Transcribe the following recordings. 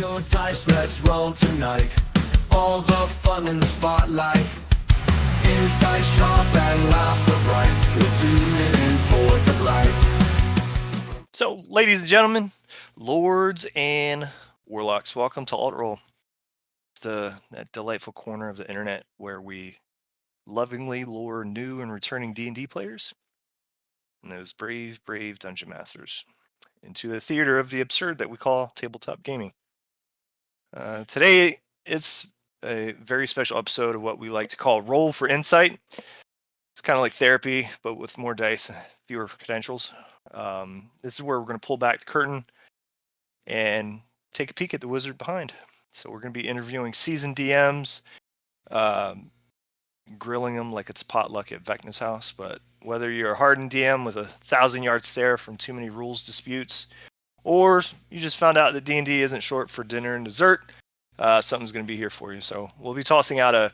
your dice, let's roll tonight. All the fun in the spotlight. Inside sharp and laughter bright. We're tuning in for delight. So, ladies and gentlemen, lords and warlocks, welcome to Altrole, that delightful corner of the internet where we lovingly lure new and returning D&D players and those brave dungeon masters into the theater of the absurd that we call tabletop gaming. Today, it's a very special episode of what we like to call Roll for Insight. It's kind of like therapy, but with more dice, fewer credentials. This is where we're going to pull back the curtain and take a peek at the wizard behind. So we're going to be interviewing seasoned DMs, grilling them like it's potluck at Vecna's house. But whether you're a hardened DM with a 1,000-yard stare from too many rules disputes, or you just found out that D&D isn't short for dinner and dessert, something's going to be here for you. So we'll be tossing out a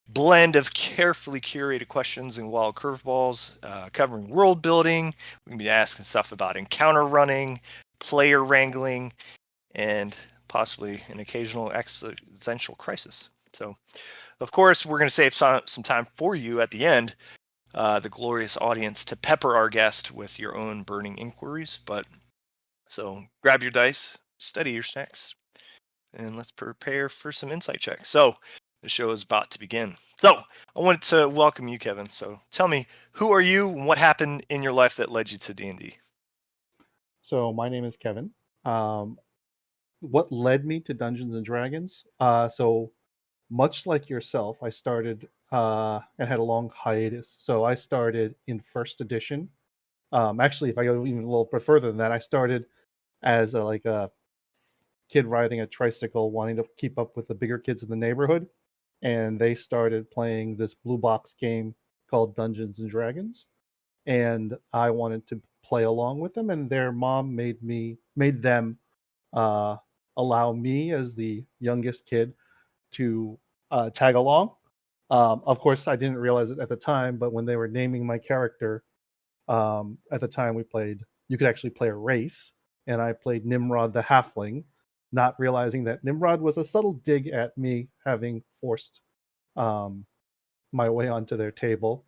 blend of carefully curated questions and wild curveballs, covering world building. We're going to be asking stuff about encounter running, player wrangling, and possibly an occasional existential crisis. So, of course, we're going to save some time for you at the end, the glorious audience, to pepper our guest with your own burning inquiries. So grab your dice, study your snacks, and let's prepare for some insight checks. So the show is about to begin. So I wanted to welcome you, Kevin. So tell me, who are you and what happened in your life that led you to D&D? So my name is Kevin. What led me to Dungeons and Dragons? So much like yourself, I started and had a long hiatus. So I started in first edition. Actually, if I go even a little bit further than that, I started as a kid riding a tricycle, wanting to keep up with the bigger kids in the neighborhood, and they started playing this blue box game called Dungeons and Dragons, and I wanted to play along with them, and their mom made them allow me as the youngest kid to tag along. Of course, I didn't realize it at the time, but when they were naming my character, at the time you could actually play a race, and I played Nimrod the Halfling, not realizing that Nimrod was a subtle dig at me having forced my way onto their table.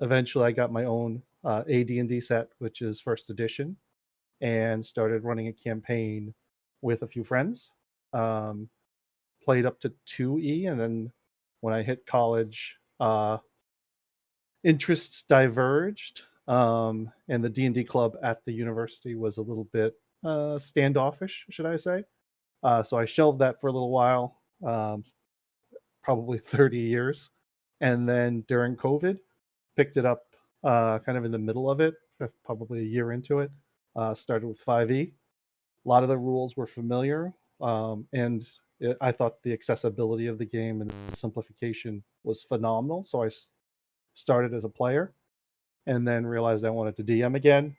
Eventually, I got my own AD&D set, which is first edition, and started running a campaign with a few friends. Played up to 2E, and then when I hit college, interests diverged, and the D&D club at the university was a little bit standoffish, should I say. So I shelved that for a little while, probably 30 years. And then during COVID, picked it up kind of in the middle of it, probably a year into it. Started with 5e. A lot of the rules were familiar, and I thought the accessibility of the game and the simplification was phenomenal. So I started as a player, and then realized I wanted to DM again.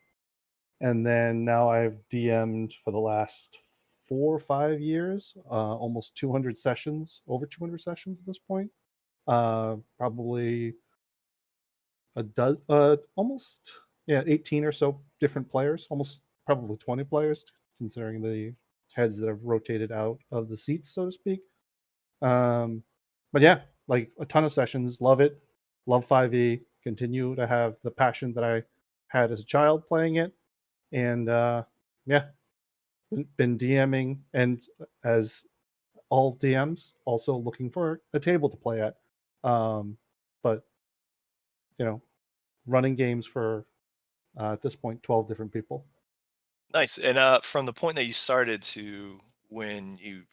And then now I've DM'd for the last 4 or 5 years, almost 200 sessions, over 200 sessions at this point. Probably a dozen, almost 18 or so different players, almost probably 20 players, considering the heads that have rotated out of the seats, so to speak. But yeah, like a ton of sessions, love it, love 5e, continue to have the passion that I had as a child playing it, and yeah, been DMing, and as all DMs, also looking for a table to play at. But running games for at this point 12 different people. Nice. And from the point that you started to when you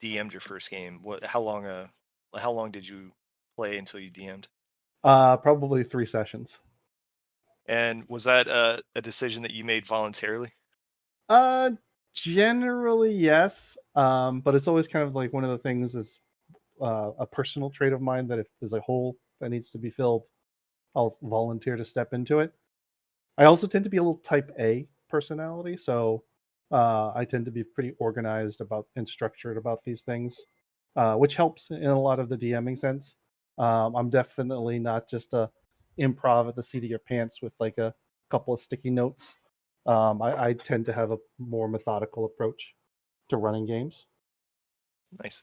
DM'd your first game, how long did you play until you DM'd? Probably 3 sessions. And was that a decision that you made voluntarily? Generally yes, but it's always kind of like one of the things is a personal trait of mine that if there's a hole that needs to be filled, I'll volunteer to step into it. I also tend to be a little type A personality, so I tend to be pretty organized about and structured about these things, which helps in a lot of the DMing sense. I'm definitely not just a improv at the seat of your pants with like a couple of sticky notes. I tend to have a more methodical approach. to running games. Nice.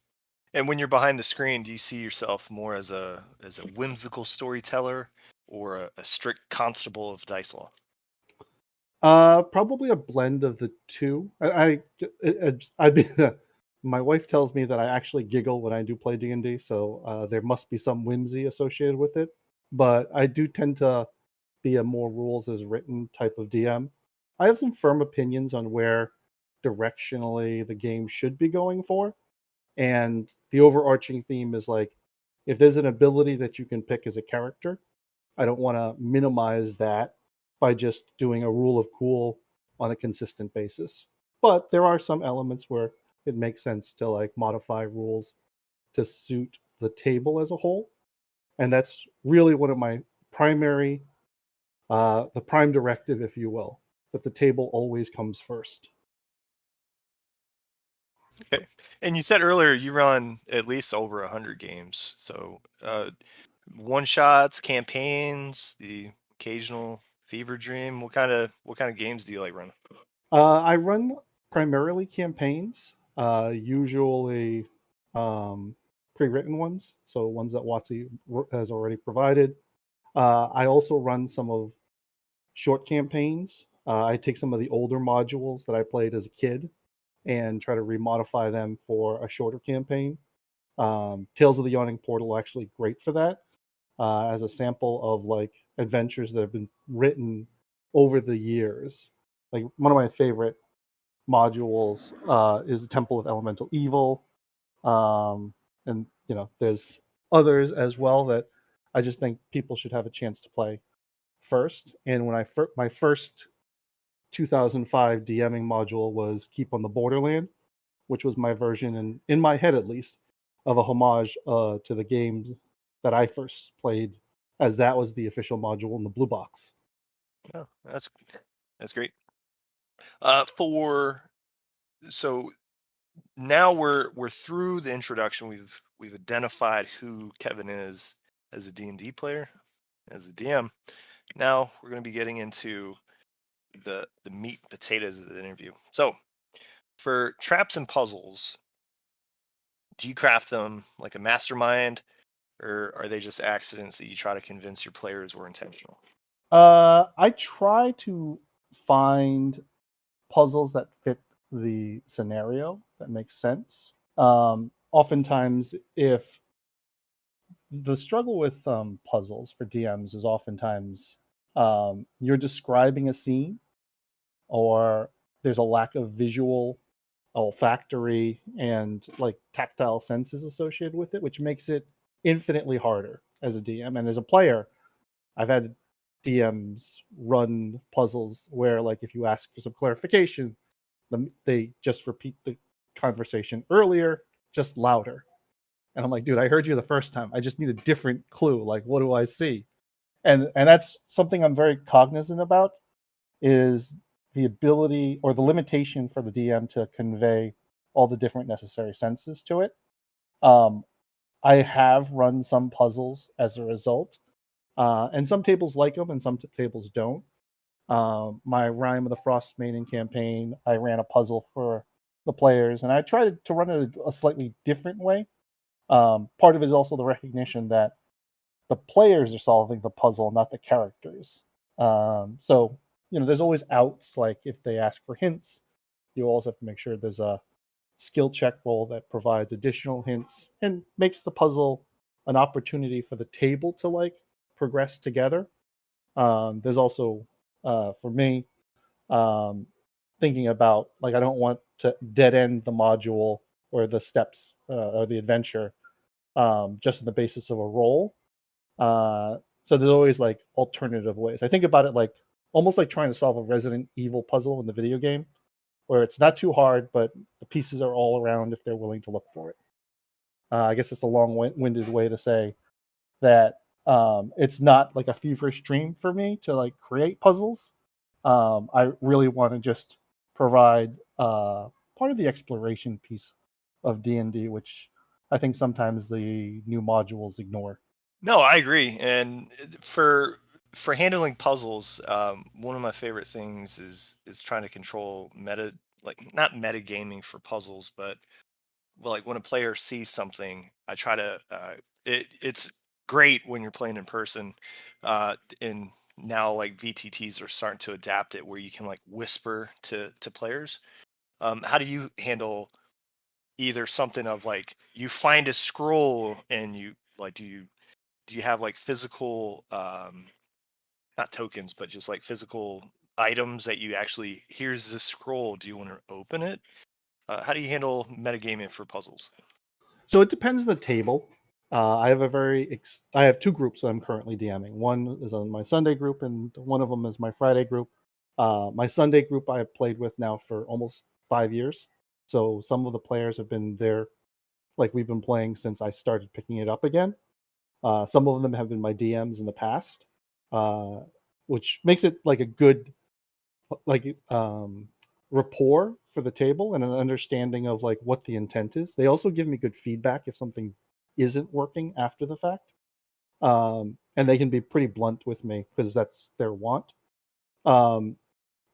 And when you're behind the screen, do you see yourself more as a whimsical storyteller or a strict constable of dice law? Probably a blend of the two. I'd be my wife tells me that I actually giggle when I do play D&D, so there must be some whimsy associated with it. But I do tend to be a more rules as written type of DM. I have some firm opinions on where directionally the game should be going for, and the overarching theme is like if there's an ability that you can pick as a character, I don't want to minimize that by just doing a rule of cool on a consistent basis. But there are some elements where it makes sense to like modify rules to suit the table as a whole. And that's really one of my primary, the prime directive, if you will, that the table always comes first. Okay. And you said earlier you run at least over 100 games. So one shots, campaigns, the occasional fever dream. What kind of games do you like running? I run primarily campaigns, usually pre-written ones, so ones that WotC has already provided. I also run some of short campaigns. I take some of the older modules that I played as a kid and try to remodify them for a shorter campaign. Tales of the Yawning Portal actually great for that, as a sample of like adventures that have been written over the years. Like one of my favorite modules is the Temple of Elemental Evil, and there's others as well that I just think people should have a chance to play first. And when my first 2005 DMing module was Keep on the Borderland, which was my version, in my head at least, of a homage to the game that I first played, as that was the official module in the blue box. Oh, that's great. For so now we're through the introduction. We've identified who Kevin is as a D&D player, as a DM. Now we're going to be getting into the meat and potatoes of the interview. So for traps and puzzles, do you craft them like a mastermind, or are they just accidents that you try to convince your players were intentional? I try to find puzzles that fit the scenario that makes sense. Oftentimes, if the struggle with puzzles for DMs is oftentimes you're describing a scene, or there's a lack of visual, olfactory, and like tactile senses associated with it, which makes it infinitely harder as a DM. And as a player, I've had DMs run puzzles where, like, if you ask for some clarification, they just repeat the conversation earlier, just louder. And I'm like, dude, I heard you the first time. I just need a different clue. Like, what do I see? And that's something I'm very cognizant about, is the ability or the limitation for the DM to convey all the different necessary senses to it. Um, I have run some puzzles as a result, and some tables like them and some tables don't. My Rime of the Frost Maiden campaign, I ran a puzzle for the players, and I tried to run it a slightly different way. Part of it is also the recognition that the players are solving the puzzle, not the characters. So there's always outs. Like if they ask for hints, you always have to make sure there's a skill check roll that provides additional hints and makes the puzzle an opportunity for the table to like progress together. There's also, for me, um, thinking about, like, I don't want to dead end the module or the steps or the adventure just on the basis of a roll. So there's always like alternative ways. I think about it like almost like trying to solve a Resident Evil puzzle in the video game, where it's not too hard, but the pieces are all around if they're willing to look for it. I guess it's a long-winded way to say that it's not like a feverish dream for me to like create puzzles. I really want to just provide part of the exploration piece of D&D, which I think sometimes the new modules ignore. No, I agree. And for handling puzzles, one of my favorite things is trying to control meta like not metagaming for puzzles, but like when a player sees something, I try to. It's great when you're playing in person, and now like VTTs are starting to adapt it where you can like whisper to players. How do you handle either something of like you find a scroll and you like do you have like physical not tokens but just like physical items that you actually here's this scroll, do you want to open it? How do you handle metagaming for puzzles? So it depends on the table. I have I have two groups that I'm currently DMing. One is on my Sunday group, and one of them is my Friday group. My Sunday group I have played with now for almost 5 years. So some of the players have been there, like we've been playing since I started picking it up again. Some of them have been my DMs in the past, uh, which makes it like a good like rapport for the table and an understanding of like what the intent is. They also give me good feedback if something isn't working after the fact, and they can be pretty blunt with me because that's their want. um,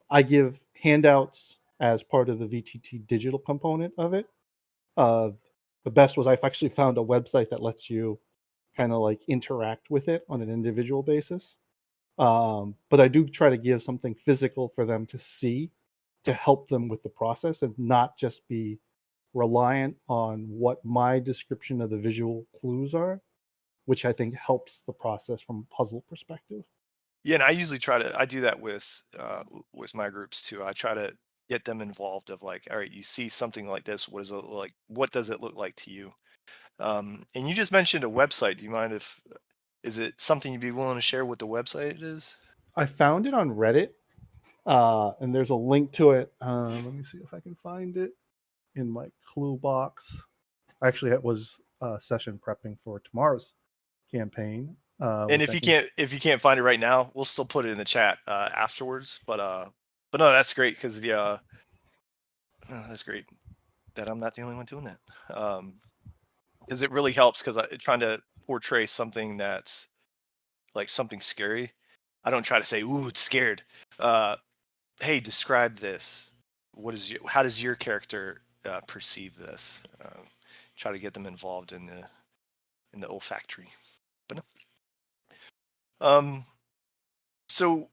I give handouts as part of the VTT digital component of it. uh, the best was I've actually found a website that lets you kind of like interact with it on an individual basis. But I do try to give something physical for them to see to help them with the process and not just be reliant on what my description of the visual clues are, which I think helps the process from a puzzle perspective. Yeah, and I usually try to I do that with my groups too. I try to get them involved of like, all right, you see something like this, what is it like, what does it look like to you? And you just mentioned a website. Do you mind if is it something you'd be willing to share what the website is? I found it on Reddit, and there's a link to it. Let me see if I can find it in my clue box. Actually, it was session prepping for tomorrow's campaign, And which I can. if you can't find it right now, we'll still put it in the chat afterwards. But no, that's great because that's great that I'm not the only one doing that. Because it really helps because I trying to portray something that's like something scary. I don't try to say, "Ooh, it's scared." Uh, hey, describe this. How does your character perceive this? Try to get them involved in the olfactory. But no. Um, so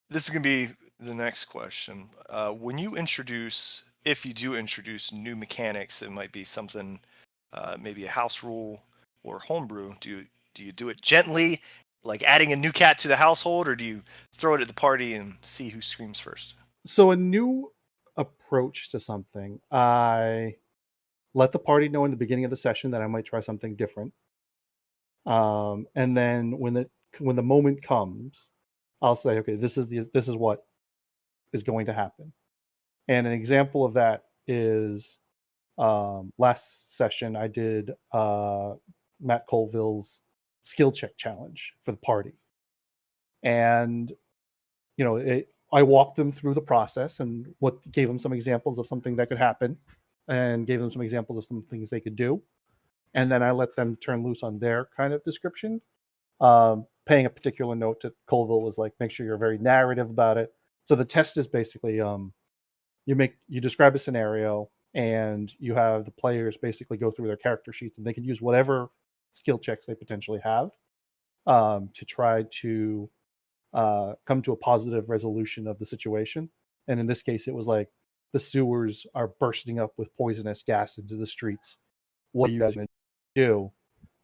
this is gonna be the next question. When you introduce, if you do introduce new mechanics, it might be something, maybe a house rule or homebrew. Do you do it gently, like adding a new cat to the household, or do you throw it at the party and see who screams first? So a new approach to something, I let the party know in the beginning of the session that I might try something different. And then when the moment comes, I'll say, okay, this is what is going to happen. And an example of that is last session I did Matt Colville's skill check challenge for the party, and I walked them through the process and what gave them some examples of something that could happen, and gave them some examples of some things they could do, and then I let them turn loose on their kind of description. Paying a particular note to Colville was like, make sure you're very narrative about it. So the test is basically you describe a scenario and you have the players basically go through their character sheets and they can use whatever skill checks they potentially have to try to come to a positive resolution of the situation. And in this case, it was like the sewers are bursting up with poisonous gas into the streets. What are you guys going to do?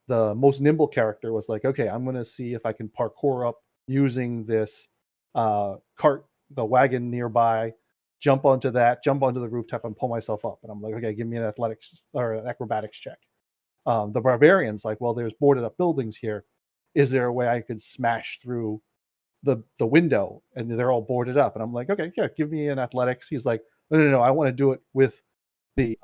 The most nimble character was like, okay, I'm going to see if I can parkour up using this cart, the wagon nearby, jump onto the rooftop and pull myself up. And I'm like, okay, give me an athletics or an acrobatics check. The barbarian's like, well, there's boarded up buildings here. Is there a way I could smash through the window? And they're all boarded up. And I'm like, okay, yeah, give me an athletics. He's like, no, I want to do it with the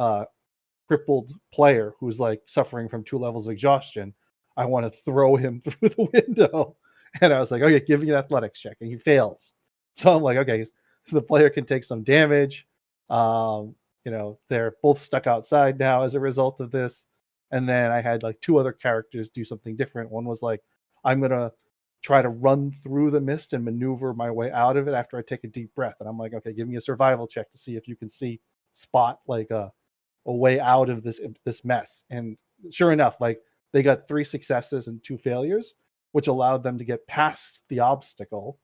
crippled player who's like suffering from 2 levels of exhaustion. I want to throw him through the window. And I was like, okay, give me an athletics check. And he fails. So I'm like, okay, the player can take some damage. They're both stuck outside now as a result of this. And then I had like 2 other characters do something different. One was like, I'm going to try to run through the mist and maneuver my way out of it after I take a deep breath. And I'm like, okay, give me a survival check to see if you can spot like a way out of this mess. And sure enough, like they got 3 successes and 2 failures, which allowed them to get past the obstacle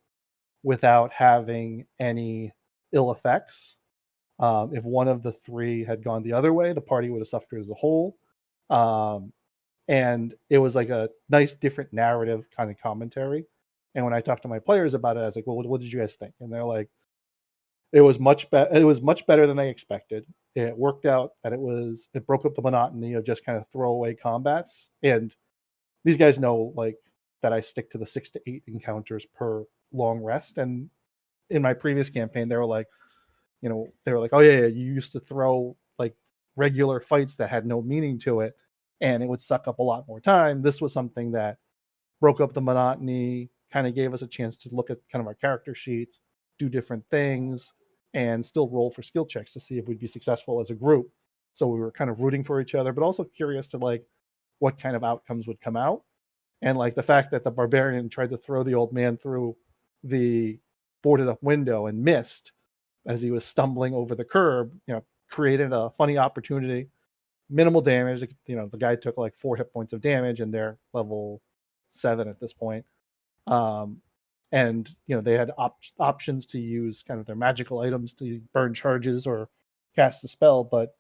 without having any ill effects. If one of the 3 had gone the other way, the party would have suffered as a whole. And it was like a nice different narrative kind of commentary. And when I talked to my players about it, I was like, well, what did you guys think? And they're like, it was much better. It was much better than they expected. It worked out that it broke up the monotony of just kind of throwaway combats. And these guys know like that I stick to the 6 to 8 encounters per long rest. And in my previous campaign, they were like, oh yeah, you used to throw like regular fights that had no meaning to it, and it would suck up a lot more time. This was something that broke up the monotony, kind of gave us a chance to look at kind of our character sheets, do different things, and still roll for skill checks to see if we'd be successful as a group. So we were kind of rooting for each other, but also curious to like what kind of outcomes would come out. And like the fact that the barbarian tried to throw the old man through the boarded up window and missed as he was stumbling over the curb, created a funny opportunity. Minimal damage. The guy took like 4 hit points of damage, and they're level 7 at this point. And they had options to use kind of their magical items to burn charges or cast a spell, but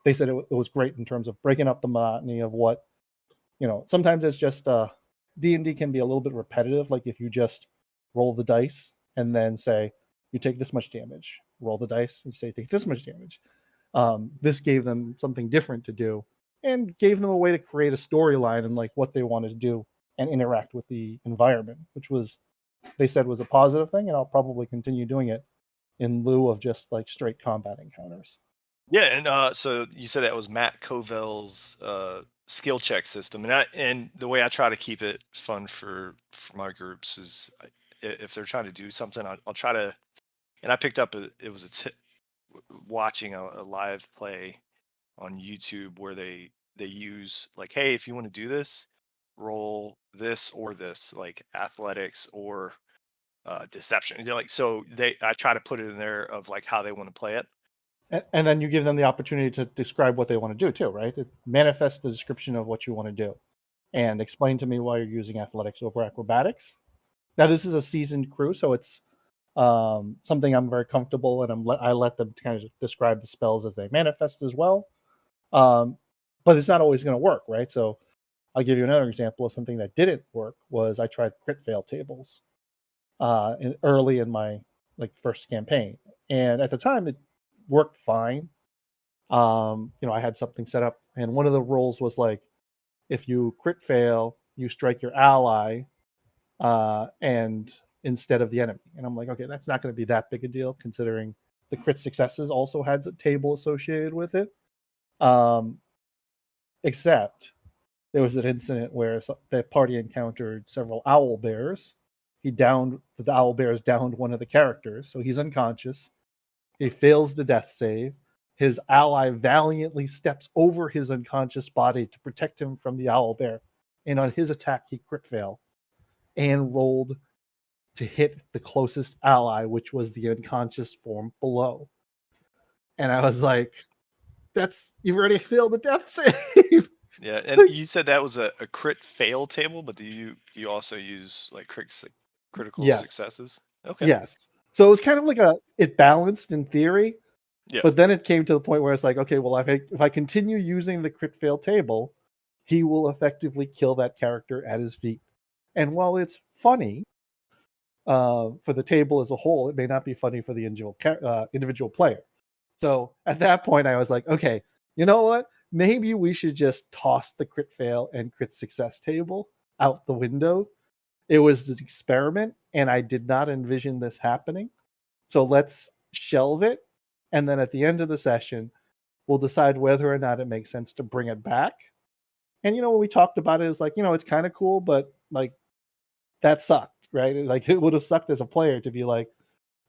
they said it was great in terms of breaking up the monotony of what sometimes it's just D&D can be a little bit repetitive. Like if you just roll the dice and then say you take this much damage, roll the dice and say take this much damage. This gave them something different to do and gave them a way to create a storyline and like what they wanted to do and interact with the environment, which was, they said, was a positive thing. And I'll probably continue doing it in lieu of just like straight combat encounters. Yeah, and so you said that was Matt Covell's skill check system, and the way I try to keep it fun for my groups is if they're trying to do something, I'll try to. And I picked up watching a live play on YouTube where they use like, hey, if you want to do this, roll this or this, like athletics or deception. Like so, I try to put it in there of like how they want to play it. And then you give them the opportunity to describe what they want to do too, right? It manifests the description of what you want to do and explain to me why you're using athletics over acrobatics. Now, this is a seasoned crew, so it's something I'm very comfortable, and I let them kind of describe the spells as they manifest as well. But it's not always going to work, right? So I'll give you another example of something that didn't work. Was I tried crit fail tables early in my first campaign, and at the time it worked fine. I had something set up, and one of the rules was like, if you crit fail, you strike your ally, and instead of the enemy. And I'm like, okay, that's not going to be that big a deal considering the crit successes also had a table associated with it. Except there was an incident where the party encountered several owl bears. The owl bears downed one of the characters, so he's unconscious. He fails the death save. His ally valiantly steps over his unconscious body to protect him from the owl bear. And on his attack, he crit failed and rolled to hit the closest ally, which was the unconscious form below. And I was like, you've already failed the death save. Yeah, and you said that was a crit fail table, but do you also use like critical successes? Okay. Yes. So it was kind of it balanced in theory. Yeah. But then it came to the point where it's like, okay, well, if I continue using the crit fail table, he will effectively kill that character at his feet. And while it's funny for the table as a whole, it may not be funny for the individual player. So at that point, I was like, okay, you know what? Maybe we should just toss the crit fail and crit success table out the window. It was an experiment, and I did not envision this happening. So let's shelve it. And then at the end of the session, we'll decide whether or not it makes sense to bring it back. And, when we talked about it, is like, it's kind of cool, but like that sucked, right? Like it would have sucked as a player to be like,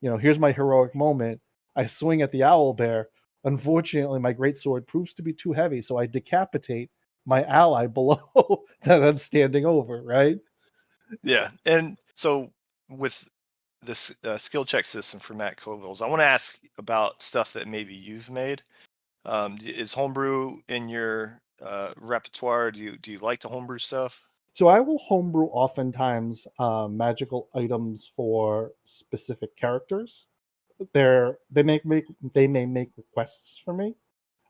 here's my heroic moment. I swing at the owl bear. Unfortunately, my greatsword proves to be too heavy, so I decapitate my ally below that I'm standing over, right? Yeah, and so with this skill check system for Matt Colville's, I want to ask about stuff that maybe you've made. Is homebrew in your repertoire? Do you like to homebrew stuff? So I will homebrew oftentimes magical items for specific characters. They may make requests for me.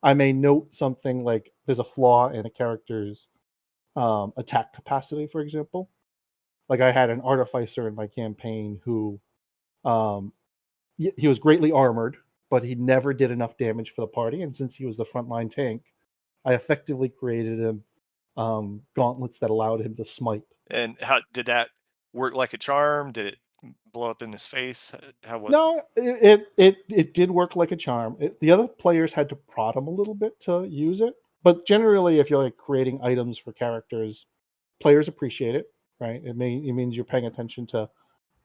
I may note something like there's a flaw in a character's attack capacity, for example. Like I had an artificer in my campaign who um, he was greatly armored, but he never did enough damage for the party. And since he was the frontline tank, I effectively created him gauntlets that allowed him to smite. And how did that work like a charm? Did it blow up in his face? How what? No, it did work like a charm. The other players had to prod him a little bit to use it, but generally, if you're like creating items for characters, players appreciate it, right? It means you're paying attention to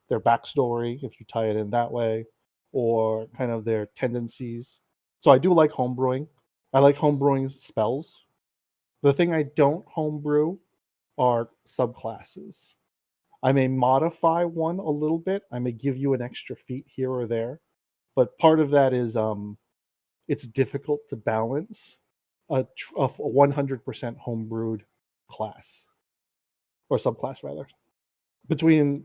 their backstory if you tie it in that way, or kind of their tendencies. So I do like homebrewing. I like homebrewing spells. The thing I don't homebrew are subclasses. I may modify one a little bit. I may give you an extra feat here or there, but part of that is it's difficult to balance a 100% homebrewed class or subclass rather between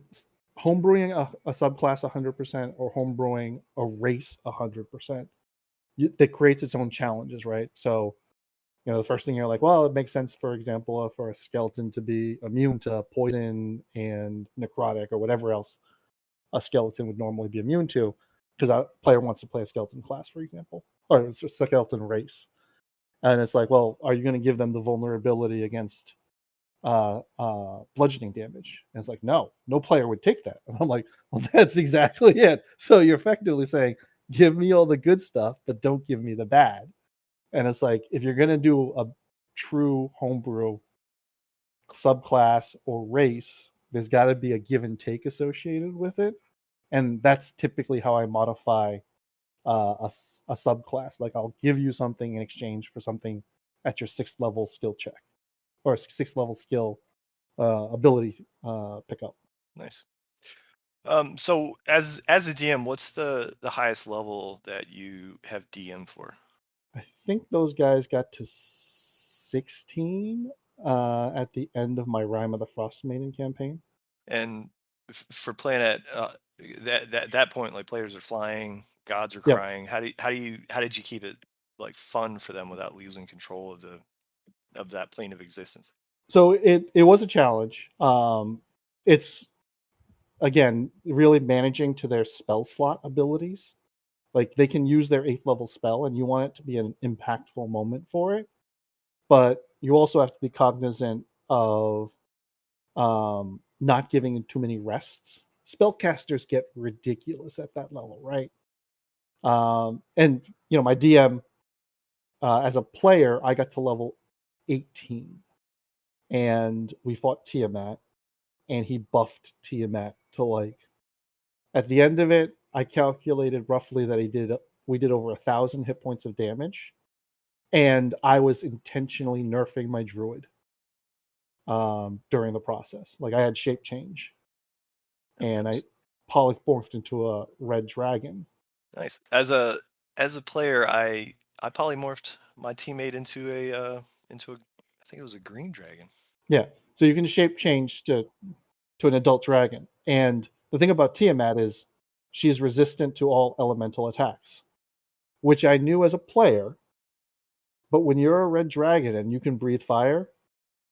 homebrewing a subclass 100% or homebrewing a race 100%. That creates its own challenges, right? So the first thing you're like, well, it makes sense, for example, for a skeleton to be immune to poison and necrotic or whatever else a skeleton would normally be immune to, because a player wants to play a skeleton class, for example, or it's a skeleton race. And it's like, well, are you going to give them the vulnerability against bludgeoning damage? And it's like, no player would take that. And I'm like, well, that's exactly it. So you're effectively saying, give me all the good stuff, but don't give me the bad. And it's like, if you're going to do a true homebrew subclass or race, there's got to be a give and take associated with it. And that's typically how I modify a subclass. Like I'll give you something in exchange for something at your 6th level skill check or 6th level skill ability pickup. Nice. So as a DM, what's the highest level that you have DM for? I think those guys got to 16 at the end of my Rime of the Frost Maiden campaign. And for playing at that point, like players are flying, gods are Yep. crying. How did you keep it like fun for them without losing control of that plane of existence? So it was a challenge. It's again really managing to their spell slot abilities. Like they can use their 8th level spell, and you want it to be an impactful moment for it. But you also have to be cognizant of not giving too many rests. Spellcasters get ridiculous at that level, right? And my DM as a player, I got to level 18, and we fought Tiamat, and he buffed Tiamat to like. At the end of it, I calculated roughly that we did over 1,000 hit points of damage, and I was intentionally nerfing my druid during the process. Like I had shape change, and I polymorphed into a red dragon. Nice. As a player, I polymorphed my teammate into a I think it was a green dragon. Yeah, so you can shape change to an adult dragon, and the thing about Tiamat is she's resistant to all elemental attacks, which I knew as a player. But when you're a red dragon and you can breathe fire,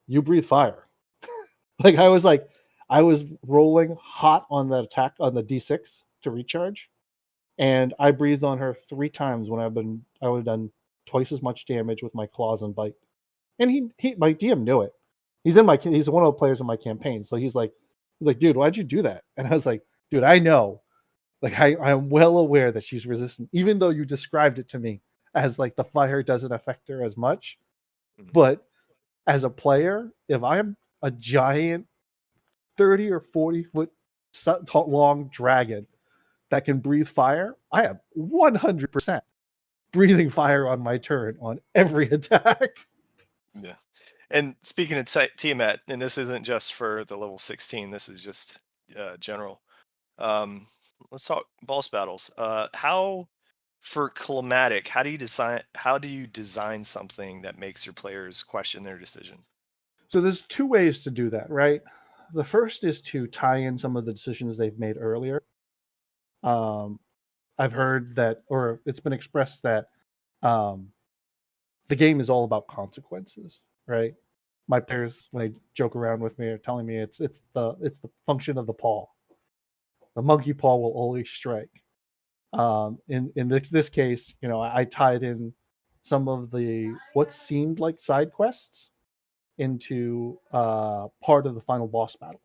you breathe fire. Like I was rolling hot on that attack on the D6 to recharge, and I breathed on her 3 times when I would have done twice as much damage with my claws and bite. And he my DM knew it. He's one of the players in my campaign, so he's like, dude, why'd you do that? And I was like, dude, I know. Like I'm well aware that she's resistant, even though you described it to me as like the fire doesn't affect her as much. Mhm. But as a player, if I'm a giant 30 or 40 foot long dragon that can breathe fire, I am 100% breathing fire on my turn on every attack. Yeah. And speaking of Tiamat, and this isn't just for the level 16, this is just general. Um, let's talk boss battles. How for climatic, how do you design something that makes your players question their decisions? So there's two ways to do that, right? The first is to tie in some of the decisions they've made earlier. Um, I've heard that, or it's been expressed that um, the game is all about consequences, right? My peers, when they joke around with me, are telling me it's the function of the paw. The monkey paw will always strike. In this case, I tied in some of the what seemed like side quests into part of the final boss battle.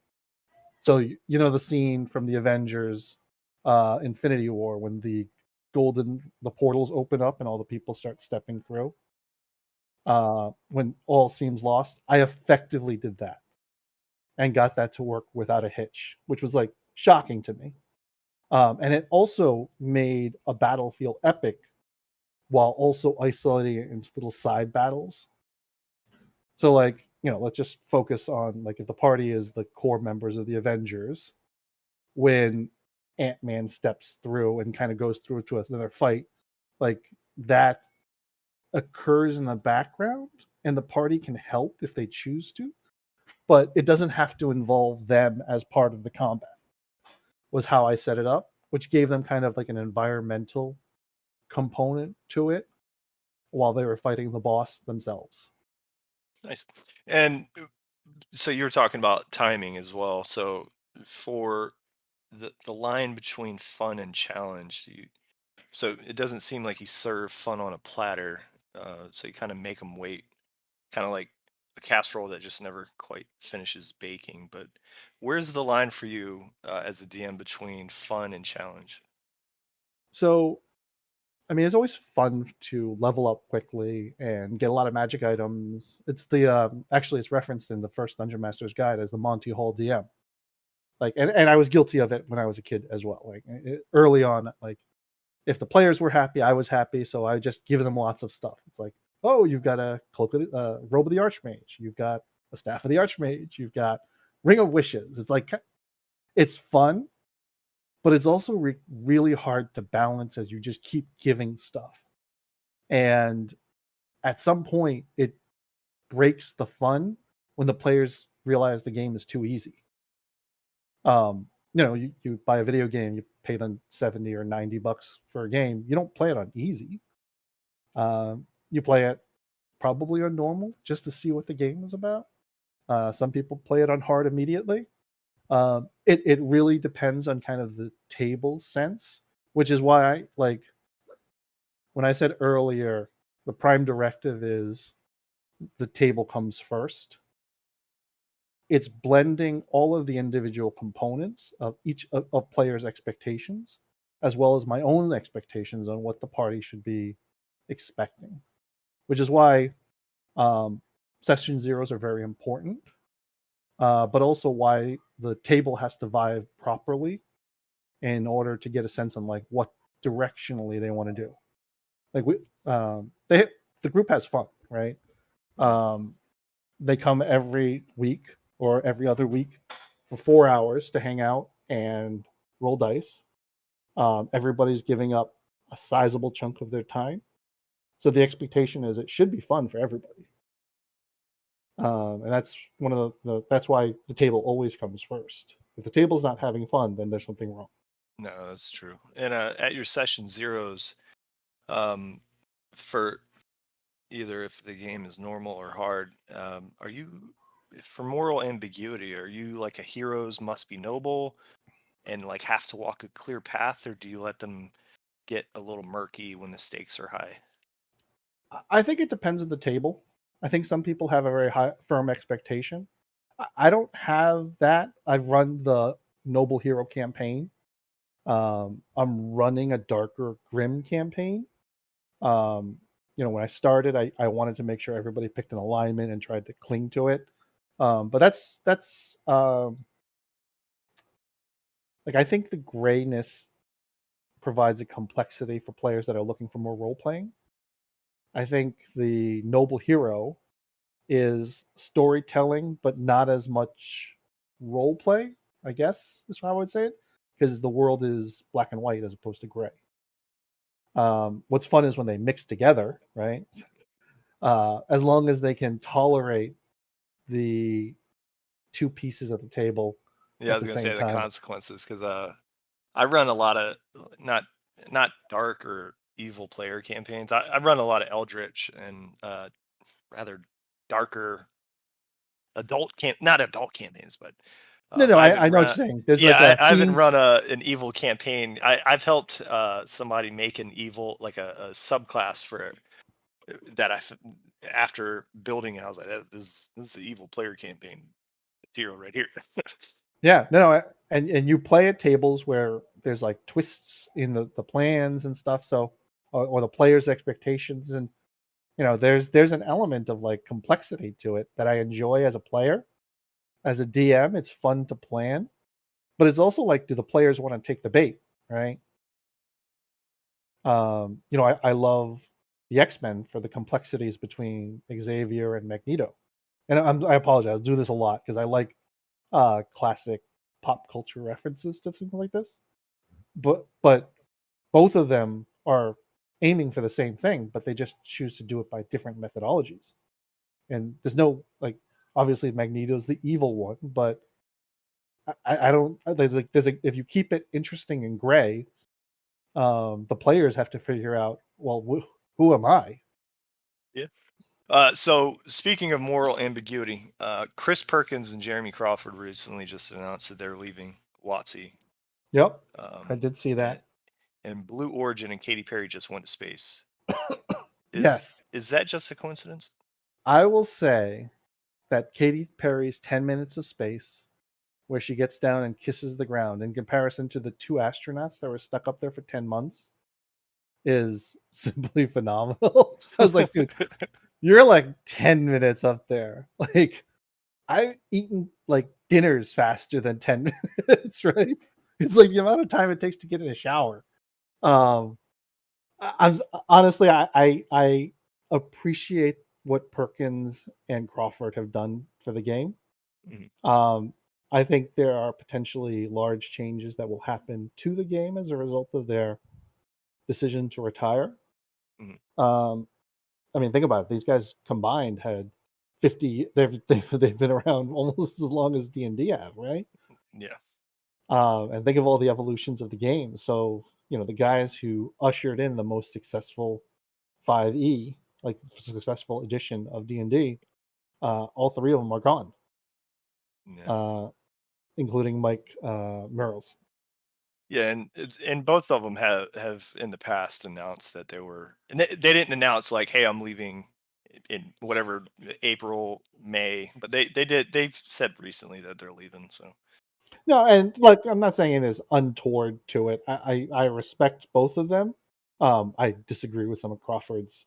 So you know the scene from the Avengers Infinity War when the portals open up and all the people start stepping through when all seems lost. I effectively did that and got that to work without a hitch, which was like shocking to me. And it also made a battle feel epic while also isolating it into little side battles. So like, let's just focus on like if the party is the core members of the Avengers, when Ant-Man steps through and kind of goes through to another fight, like that occurs in the background and the party can help if they choose to, but it doesn't have to involve them as part of the combat, was how I set it up, which gave them kind of like an environmental component to it while they were fighting the boss themselves. Nice. And so you were talking about timing as well. So for the line between fun and challenge, so it doesn't seem like you serve fun on a platter. So you kind of make them wait, kind of like a casserole that just never quite finishes baking. But where's the line for you as a DM between fun and challenge? So, I mean, it's always fun to level up quickly and get a lot of magic items. It's actually it's referenced in the first Dungeon Master's Guide as the Monty Hall DM. Like, and I was guilty of it when I was a kid as well. Like early on, like if the players were happy, I was happy. So I just give them lots of stuff. It's like, oh, you've got a robe of the Archmage. You've got a staff of the Archmage. You've got Ring of Wishes. It's like it's fun, but it's also really hard to balance as you just keep giving stuff. And at some point, it breaks the fun when the players realize the game is too easy. You buy a video game, you pay them 70 or $90 for a game. You don't play it on easy. You play it probably on normal just to see what the game is about. Some people play it on hard immediately. It really depends on kind of the table sense, which is why I like when I said earlier, the prime directive is the table comes first. It's blending all of the individual components of each of players' expectations, as well as my own expectations on what the party should be expecting, which is why session zeros are very important, but also why the table has to vibe properly in order to get a sense on like what directionally they want to do. Like the group has fun, right? Um, they come every week or every other week for 4 hours to hang out and roll dice. Everybody's giving up a sizable chunk of their time, so the expectation is it should be fun for everybody. And that's one of that's why the table always comes first. If the table's not having fun, then there's something wrong. No, that's true. And at your session zeros, um, for either if the game is normal or hard, are you for moral ambiguity? Are you like a heroes must be noble and like have to walk a clear path, or do you let them get a little murky when the stakes are high? I think it depends on the table. I think some people have a very high firm expectation. I don't have that. I've run the Noble Hero campaign. I'm running a darker Grim campaign. Um, when I started, I wanted to make sure everybody picked an alignment and tried to cling to it. But that's like I think the grayness provides a complexity for players that are looking for more role playing. I think the Noble Hero is storytelling, but not as much role play, I guess is how I would say it, because the world is black and white as opposed to gray. What's fun is when they mix together, right? As long as they can tolerate the two pieces at the table Yeah, I at was the gonna same say the time. consequences because I run a lot of not dark or evil player campaigns. I run a lot of Eldritch and rather darker not adult campaigns, but No, I haven't I know what run. you're saying. There's Yeah, like a I haven't teens. run an evil campaign. I've helped somebody make an evil like a subclass for it that after building it, I was like, this is an evil player campaign material right here. Yeah, no, and you play at tables where there's like twists in the plans and stuff. So, or the players' expectations, and there's an element of like complexity to it that I enjoy as a player. As a DM, it's fun to plan, but it's also like, do the players want to take the bait, right? I love the X-Men for the complexities between Xavier and Magneto, and I apologize, I'll do this a lot because I like classic pop culture references to things like this. But both of them are aiming for the same thing, but they just choose to do it by different methodologies. And there's no like, obviously Magneto's the evil one, but I don't if you keep it interesting and gray, the players have to figure out, well, who am I? Yeah. So speaking of moral ambiguity, Chris Perkins and Jeremy Crawford recently just announced that they're leaving WotC. Yep, I Um, did see and, that. and Blue Origin and Katy Perry just went to space. Yes, Is that just a coincidence? I will say that Katy Perry's 10 minutes of space, where she gets down and kisses the ground, in comparison to the two astronauts that were stuck up there for 10 months, is simply phenomenal. I was like, dude, you're like 10 minutes up there. Like, I've eaten like dinners faster than 10 minutes, right? It's like the amount of time it takes to get in a shower. Um, I'm honestly, I appreciate what Perkins and Crawford have done for the game. Mhm. Um, I think there are potentially large changes that will happen to the game as a result of their decision to retire. Mhm. Um, I mean, think about it. These guys combined had 50. They've been around almost as long as D&D have, right? Yeah. And think of all the evolutions of the game. So the guys who ushered in the most successful 5e, like successful edition of D&D, all three of them are gone, Yeah. uh, including Mike Merles. Yeah, and both of them have in the past announced that they didn't announce like, hey, I'm leaving in whatever April, May, but they've said recently that they're leaving. So No, and like, I'm not saying it is untoward to it. I respect both of them. I disagree with some of Crawford's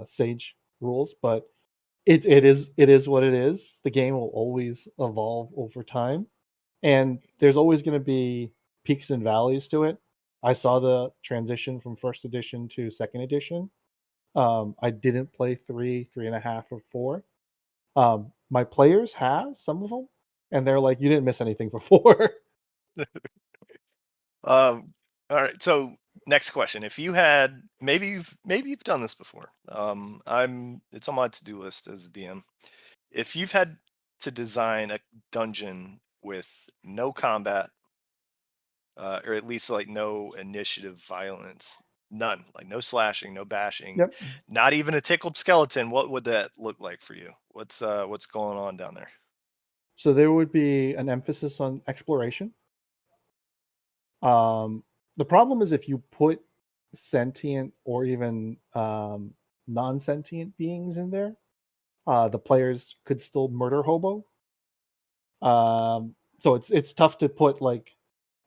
sage rules, but it is what it is. The game will always evolve over time, and there's always going to be peaks and valleys to it. I saw the transition from first edition to second edition. I didn't play 3.5, or 4. My players have some of them, and they're like, "You didn't miss anything for 4." all right. So next question: if you had maybe you've done this before. It's on my to do list as a DM. If you've had to design a dungeon with no combat, or at least like no initiative violence, none, like no slashing, no bashing, Yep. not even a tickled skeleton, what would that look like for you? What's going on down there? So there would be an emphasis on exploration. Um, the problem is if you put sentient or even non-sentient beings in there, the players could still murder hobo. So it's tough to put like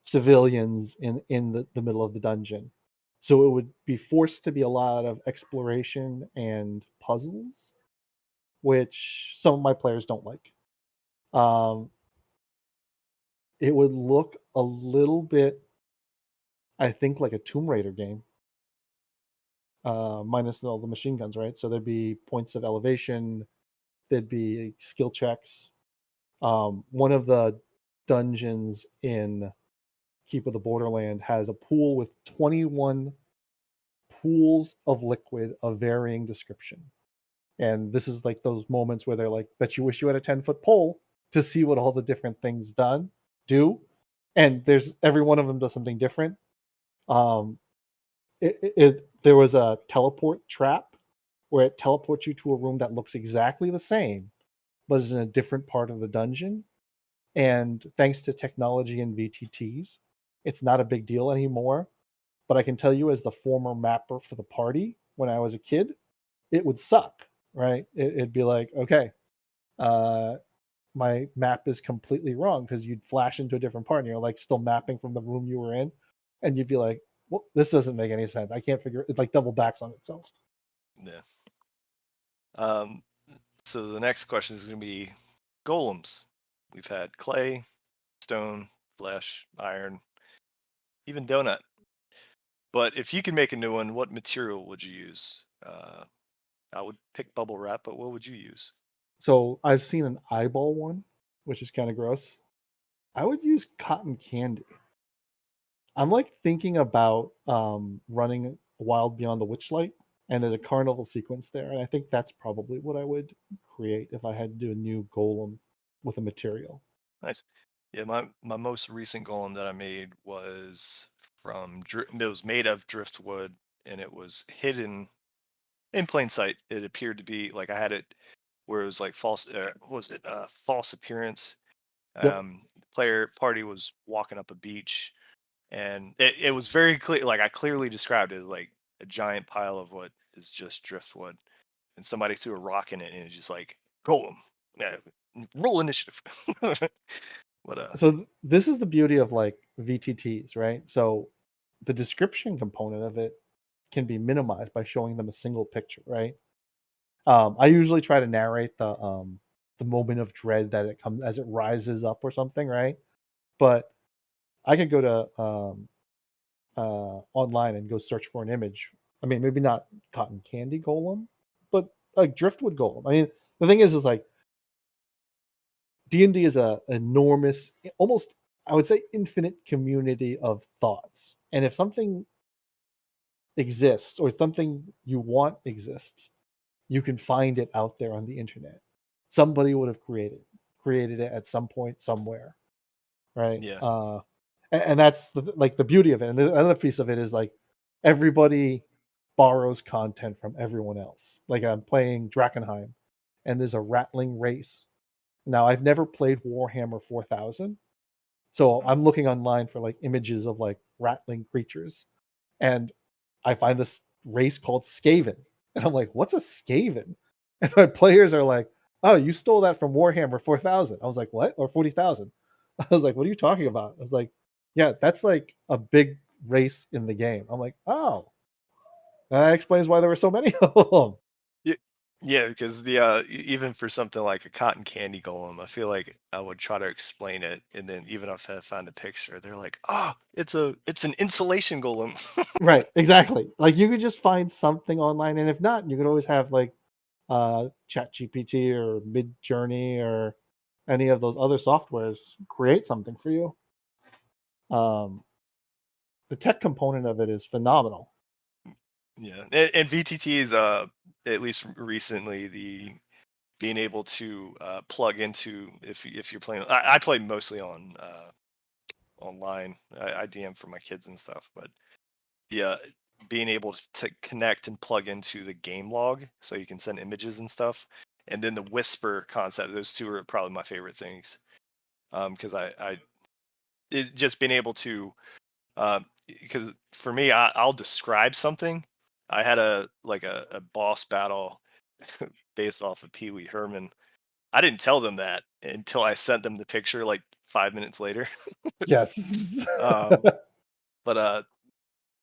civilians in the middle of the dungeon. So it would be forced to be a lot of exploration and puzzles, which some of my players don't like. Um, it would look a little bit, I think, like a Tomb Raider game. minus all the machine guns, right? So there'd be points of elevation, there'd be skill checks. One of the dungeons in Keep of the Borderland has a pool with 21 pools of liquid of varying description. And this is like those moments where they're like, bet you wish you had a 10-foot pole to see what all the different things do. And there's every one of them does something different. There was a teleport trap where it teleports you to a room that looks exactly the same, but is in a different part of the dungeon. And thanks to technology and VTTs, it's not a big deal anymore. But I can tell you, as the former mapper for the party when I was a kid, it would suck, right? It'd be like, okay, my map is completely wrong because you'd flash into a different part and you're like still mapping from the room you were in. And you'd be like, well, this doesn't make any sense. I can't figure it, like double backs on itself. Yeah. So the next question is going to be golems. We've had clay, stone, flesh, iron, even donut. But if you could make a new one, what material would you use? I would pick bubble wrap, but what would you use? So I've seen an eyeball one, which is kind of gross. I would use cotton candy. I'm like thinking about running Wild Beyond the Witchlight, and there's a carnival sequence there, and I think that's probably what I would create if I had to do a new golem with a material. Nice. Yeah, my most recent golem that I made was it was made of driftwood, and it was hidden in plain sight. It appeared to be like I had it where it was like false. What was it? False appearance. Yep. Player party was walking up a beach, and it was very clear. Like I clearly described it like a giant pile of what is just driftwood, and somebody threw a rock in it, and it's just like golem. Yeah, roll initiative. But So this is the beauty of like VTTs, right? So the description component of it can be minimized by showing them a single picture, right? I usually try to narrate the moment of dread that it comes as it rises up or something, right? But I could go to online and go search for an image. I mean, maybe not cotton candy golem, but like driftwood golem. I mean, the thing is like D&D is a enormous, almost I would say infinite community of thoughts. And if something exists or something you want exists, you can find it out there on the internet. Somebody would have created it at some point somewhere, right? yeah, And that's like the beauty of it. And the other piece of it is like everybody borrows content from everyone else. Like I'm playing Drakenheim, and there's a rattling race. Now I've never played Warhammer 4000, so mm, I'm looking online for like images of like rattling creatures, and I find this race called Skaven, and I'm like, what's a Skaven? And my players are like, oh, you stole that from Warhammer 4000. I was like, what? Or 40,000? I was like, what are you talking about? I was like, yeah, that's like a big race in the game. I'm like, oh, that explains why there were so many of them. yeah, yeah. Because even for something like a cotton candy golem, I feel like I would try to explain it, and then even if I found a picture, they're like, "Oh, it's an insulation golem." Right, exactly. Like you could just find something online, and if not, you could always have like Chat GPT or Mid Journey or any of those other softwares create something for you. Um, the tech component of it is phenomenal. Yeah, and VTT is at least recently the being able to plug into if you're playing. I play mostly on online. I DM for my kids and stuff, but the being able to connect and plug into the game log so you can send images and stuff, and then the whisper concept. Those two are probably my favorite things because just being able to because for me I'll describe something. I had a boss battle based off of Pee Wee Herman. I didn't tell them that until I sent them the picture like 5 minutes later. Yes. um, but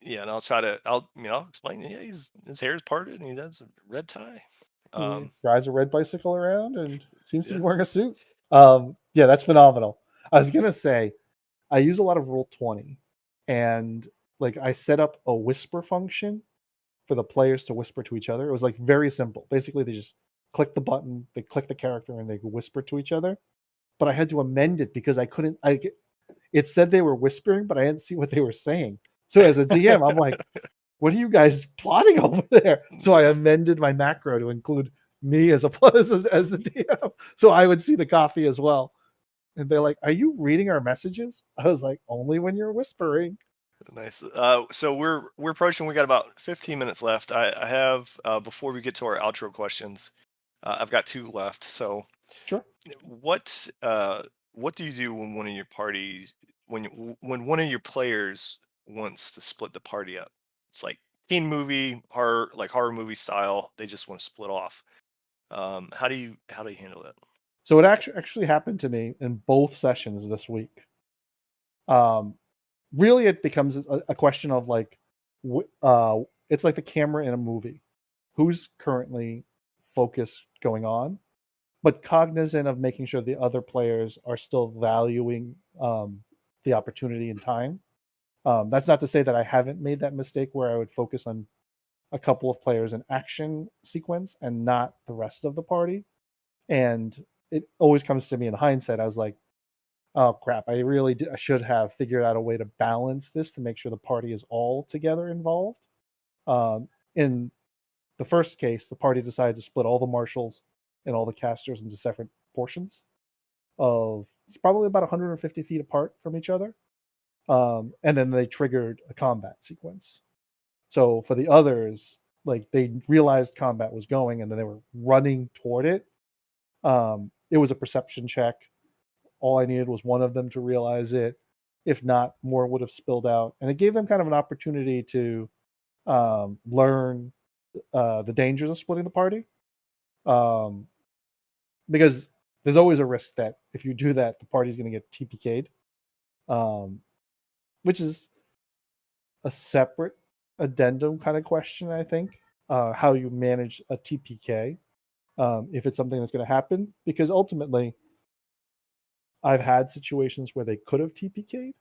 yeah, and I'll explain. Yeah, his hair is parted and he has a red tie. He Um, rides a red bicycle around and seems to be yeah, wearing a suit. Yeah, that's phenomenal. I was gonna say I use a lot of Roll 20, and like I set up a whisper function for the players to whisper to each other. It was like very simple. Basically, they just click the button, they click the character, and they whisper to each other. But I had to amend it because I couldn't. It said they were whispering, but I didn't see what they were saying. So as a DM, I'm like, "What are you guys plotting over there?" So I amended my macro to include me as a as the DM, so I would see the coffee as well. And they're like, "Are you reading our messages?" I was like, "Only when you're whispering." Nice. So we're approaching. We got about 15 minutes left. I have before we get to our outro questions, I've got 2 left. So Sure. what what do you do when one of your parties when one of your players wants to split the party up? It's like teen movie horror movie style. They just want to split off. How do you handle that? So it actually happened to me in both sessions this week. Um, Really, it becomes a question of like, it's like the camera in a movie. Who's currently focused going on, but cognizant of making sure the other players are still valuing the opportunity and time. That's not to say that I haven't made that mistake where I would focus on a couple of players in action sequence and not the rest of the party. And it always comes to me in hindsight. I was like, oh crap! I should have figured out a way to balance this to make sure the party is all together involved. In the first case, the party decided to split all the marshals and all the casters into separate portions of it's probably about 150 feet apart from each other. And then they triggered a combat sequence. So for the others, like they realized combat was going and then they were running toward it. It was a perception check. All I needed was one of them to realize it. If not, more would have spilled out. And it gave them kind of an opportunity to learn the dangers of splitting the party. Um, because there's always a risk that if you do that, the party's going to get TPK'd, which is a separate addendum kind of question, I think, how you manage a TPK if it's something that's going to happen. Because ultimately, I've had situations where they could have TPK'd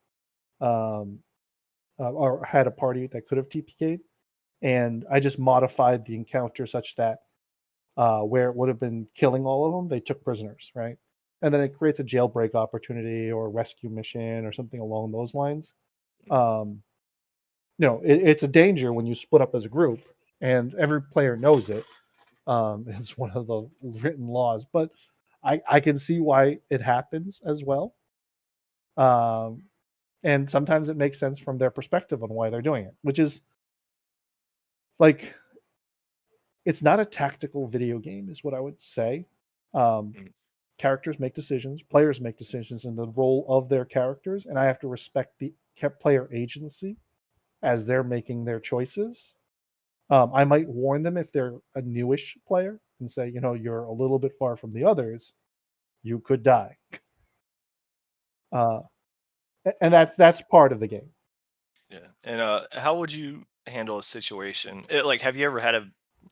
or had a party that could have TPK'd, and I just modified the encounter such that where it would have been killing all of them, they took prisoners, right? And then it creates a jailbreak opportunity or a rescue mission or something along those lines. It's a danger when you split up as a group, and every player knows it. It's one of the written laws, but I can see why it happens as well. And sometimes it makes sense from their perspective on why they're doing it, which is like it's not a tactical video game, is what I would say. Characters make decisions, players make decisions in the role of their characters, and I have to respect the player agency as they're making their choices. I might warn them if they're a newish player and say, you're a little bit far from the others, you could die. And that's part of the game. Yeah. And how would you handle a situation? Have you ever had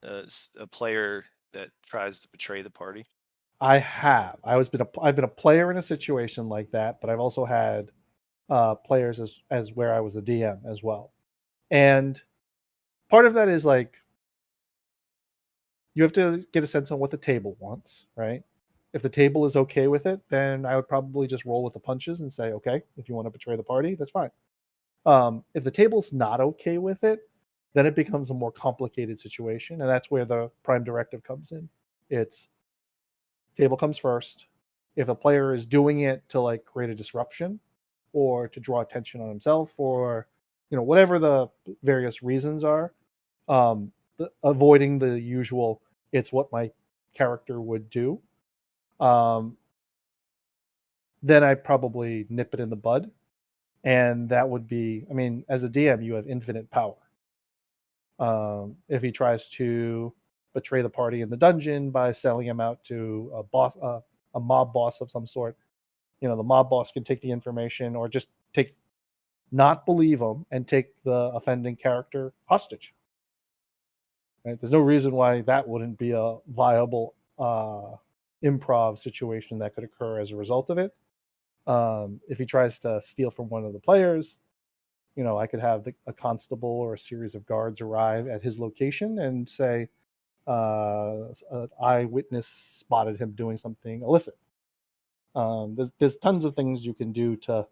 a player that tries to betray the party? I have. I've been a player in a situation like that, but I've also had players as where I was the DM as well. And part of that is like you have to get a sense on what the table wants, right? If the table is okay with it, then I would probably just roll with the punches and say, okay, if you want to betray the party, that's fine. If the table's not okay with it, then it becomes a more complicated situation, and that's where the prime directive comes in. It's table comes first. If a player is doing it to like create a disruption or to draw attention on himself or whatever the various reasons are, avoiding the usual it's what my character would do, then I probably nip it in the bud. And that would be, I mean, as a DM, you have infinite power. If he tries to betray the party in the dungeon by selling him out to a mob boss of some sort, the mob boss can take the information or just not believe him and take the offending character hostage. Right? There's no reason why that wouldn't be a viable improv situation that could occur as a result of it. If he tries to steal from one of the players, I could have a constable or a series of guards arrive at his location and say, an eyewitness spotted him doing something illicit. There's tons of things you can do to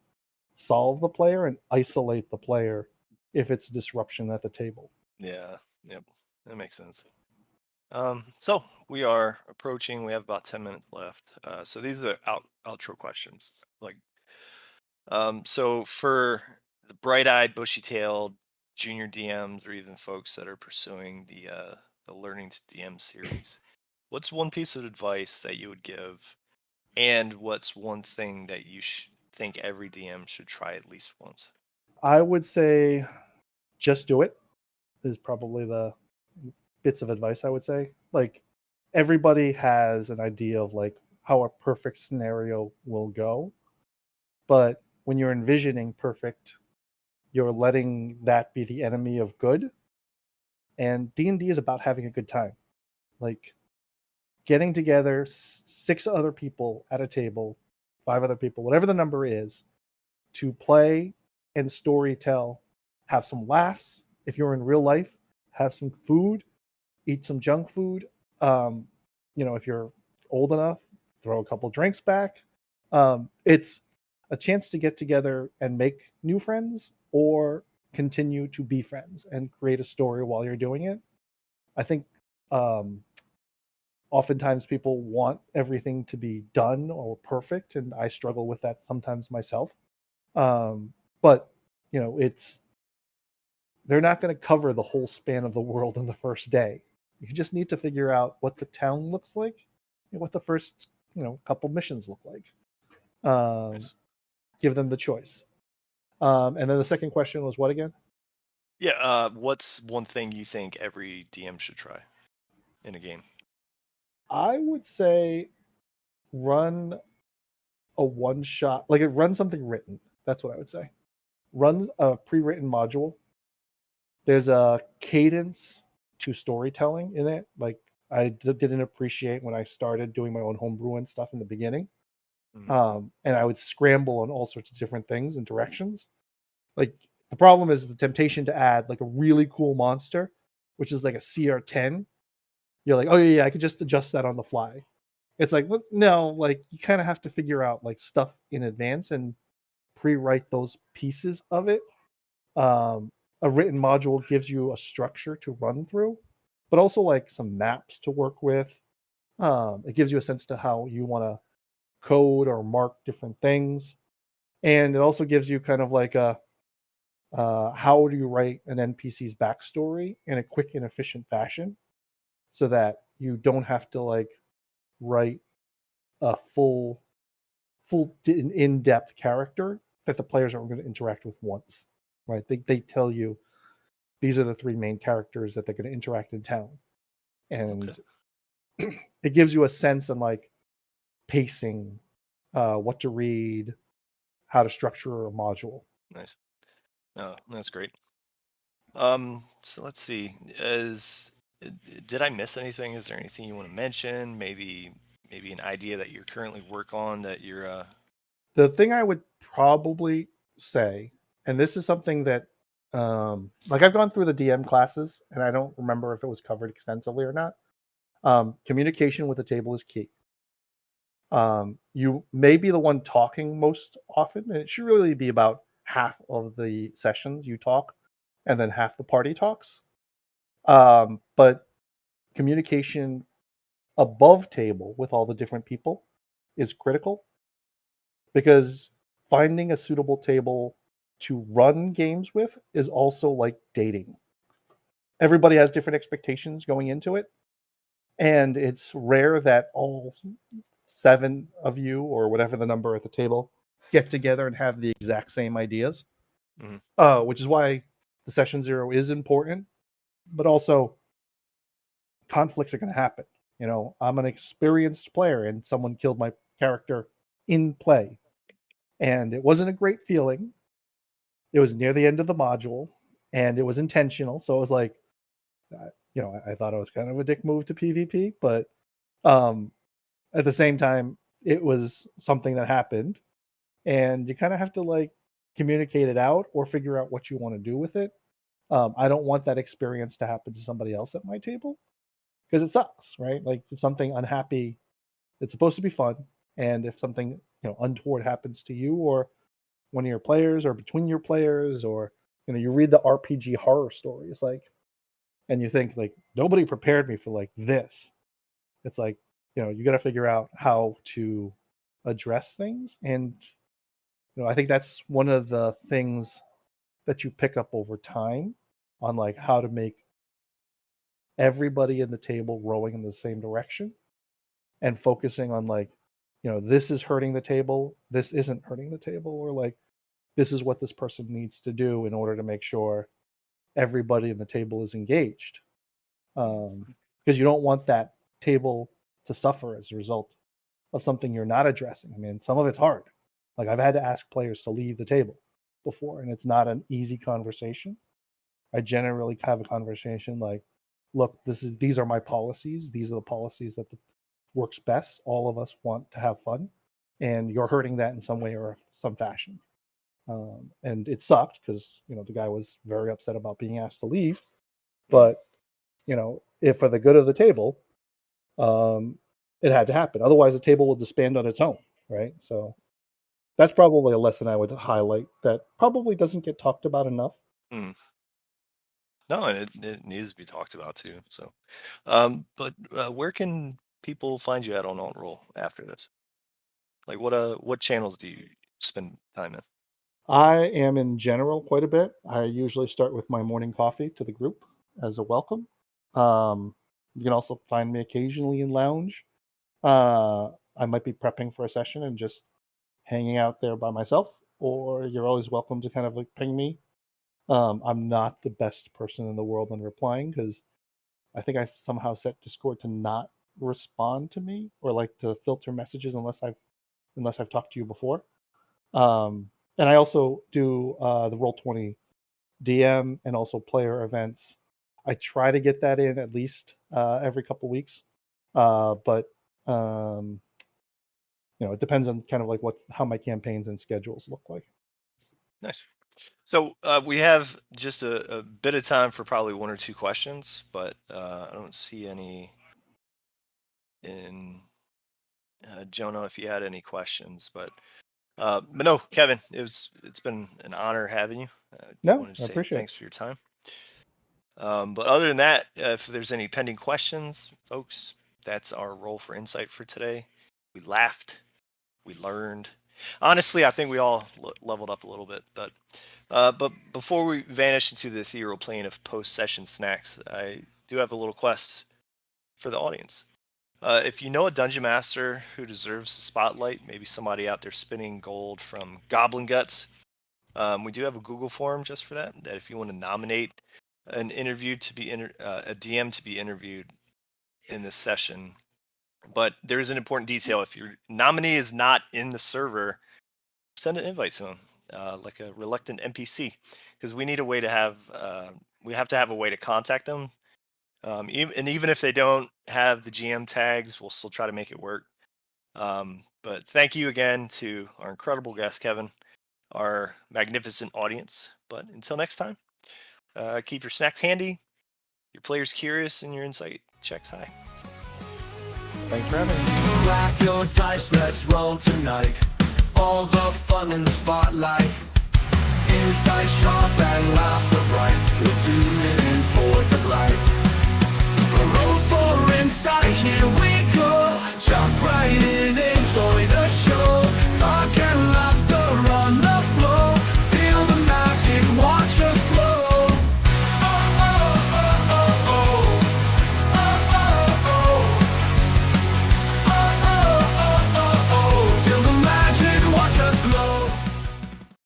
solve the player and isolate the player if it's disruption at the table. Yeah. Yep. That makes sense. So we are approaching. We have about 10 minutes left. So these are outro questions. So for the bright-eyed, bushy-tailed junior DMs, or even folks that are pursuing the Learning to DM series, what's one piece of advice that you would give, and what's one thing that you think every DM should try at least once? I would say just do it is probably the bits of advice I would say. Like, everybody has an idea of like how a perfect scenario will go, but when you're envisioning perfect, you're letting that be the enemy of good. And D&D is about having a good time. Like, getting together, 6 other people at a table, 5 other people, whatever the number is, to play and story tell, have some laughs. If you're in real life, have some food, eat some junk food. If you're old enough, throw a couple drinks back. It's a chance to get together and make new friends or continue to be friends and create a story while you're doing it. I think um, oftentimes people want everything to be done or perfect, and I struggle with that sometimes myself. But it's they're not going to cover the whole span of the world in the first day. You just need to figure out what the town looks like and what the first couple missions look like. Nice. Give them the choice. And then the second question was what again? Yeah. What's one thing you think every DM should try in a game? I would say run a one shot, like run something written. That's what I would say. Run a pre-written module. There's a cadence to storytelling in it. Like, I didn't appreciate when I started doing my own homebrew and stuff in the beginning. And I would scramble on all sorts of different things and directions. Like, the problem is the temptation to add like a really cool monster, which is like a CR10. You're like, oh yeah, I could just adjust that on the fly. It's like, well, no, like you kind of have to figure out like stuff in advance and pre-write those pieces of it. A written module gives you a structure to run through, but also like some maps to work with. It gives you a sense to how you want to code or mark different things, and it also gives you kind of like a how do you write an NPC's backstory in a quick and efficient fashion, so that you don't have to like write a in-depth character that the players are going to interact with once, right? They tell you these are the 3 main characters that they're going to interact in town, and it gives you a sense on like pacing, what to read, how to structure a module. Nice. Oh, that's great. So let's see. Did I miss anything? Is there anything you want to mention? Maybe an idea that you're currently work on that you're The thing I would probably say, and this is something that like I've gone through the DM classes and I don't remember if it was covered extensively or not. Communication with the table is key. You may be the one talking most often, and it should really be about half of the sessions you talk and then half the party talks. But communication above table with all the different people is critical, because finding a suitable table to run games with is also like dating. Everybody has different expectations going into it, and it's rare that all 7 of you or whatever the number at the table get together and have the exact same ideas. Which is why the session 0 is important, but also conflicts are going to happen. I'm an experienced player and someone killed my character in play, and it wasn't a great feeling. It was near the end of the module and it was intentional, so it was like, I thought it was kind of a dick move to PvP, but at the same time it was something that happened, and you kind of have to like communicate it out or figure out what you want to do with it. I don't want that experience to happen to somebody else at my table because it sucks, right? Like if something unhappy, it's supposed to be fun, and if something untoward happens to you or one of your players or between your players, or you read the RPG horror stories, like, and you think like nobody prepared me for like this. It's like you got to figure out how to address things, and I think that's one of the things that you pick up over time on like how to make everybody in the table rowing in the same direction and focusing on like this is hurting the table, this isn't hurting the table, or like this is what this person needs to do in order to make sure everybody in the table is engaged, because you don't want that table to suffer as a result of something you're not addressing. I mean, some of it's hard. Like I've had to ask players to leave the table before, and it's not an easy conversation. I generally have a conversation like, look, these are my policies. These are the policies that works best. All of us want to have fun, and you're hurting that in some way or some fashion. And it sucked because the guy was very upset about being asked to leave. But if for the good of the table, it had to happen. Otherwise, the table will disband on its own, right? So that's probably a lesson I would highlight that probably doesn't get talked about enough. No, and it needs to be talked about too. So, but where can people find you at on Altrole after this? Like, what channels do you spend time in? I am in general quite a bit. I usually start with my morning coffee to the group as a welcome. You can also find me occasionally in lounge. I might be prepping for a session and just hanging out there by myself, or you're always welcome to kind of like ping me. I'm not the best person in the world in replying because I think I've somehow set Discord to not respond to me or like to filter messages unless I've talked to you before. And I also do the Roll20 DM and also player events. I try to get that in at least every couple weeks, but it depends on kind of like how my campaigns and schedules look like. Nice. So we have just a bit of time for probably one or two questions, but I don't see any in Jonah if you had any questions. But no, Kevin, it's been an honor having you. No, wanted to I say appreciate thanks for your time. But other than that, if there's any pending questions, folks, that's our roll for insight for today. We laughed, we learned. Honestly, I think we all leveled up a little bit. But before we vanish into the ethereal plane of post-session snacks, I do have a little quest for the audience. If you know a dungeon master who deserves the spotlight, maybe somebody out there spinning gold from goblin guts, we do have a Google form just for that. That if you want to nominate an interview to be a DM to be interviewed in this session. But there's an important detail. If your nominee is not in the server, send an invite to them, like a reluctant NPC, because we need a way to have we have to have a way to contact them. Even if they don't have the GM tags, we'll still try to make it work. But thank you again to our incredible guest, Kevin, our magnificent audience. But until next time, keep your snacks handy, your players curious, and your insight checks high. Thanks for having me. Crack your dice, let's roll tonight. All the fun in the spotlight. Inside sharp and laughter bright. We're tuning in for delight.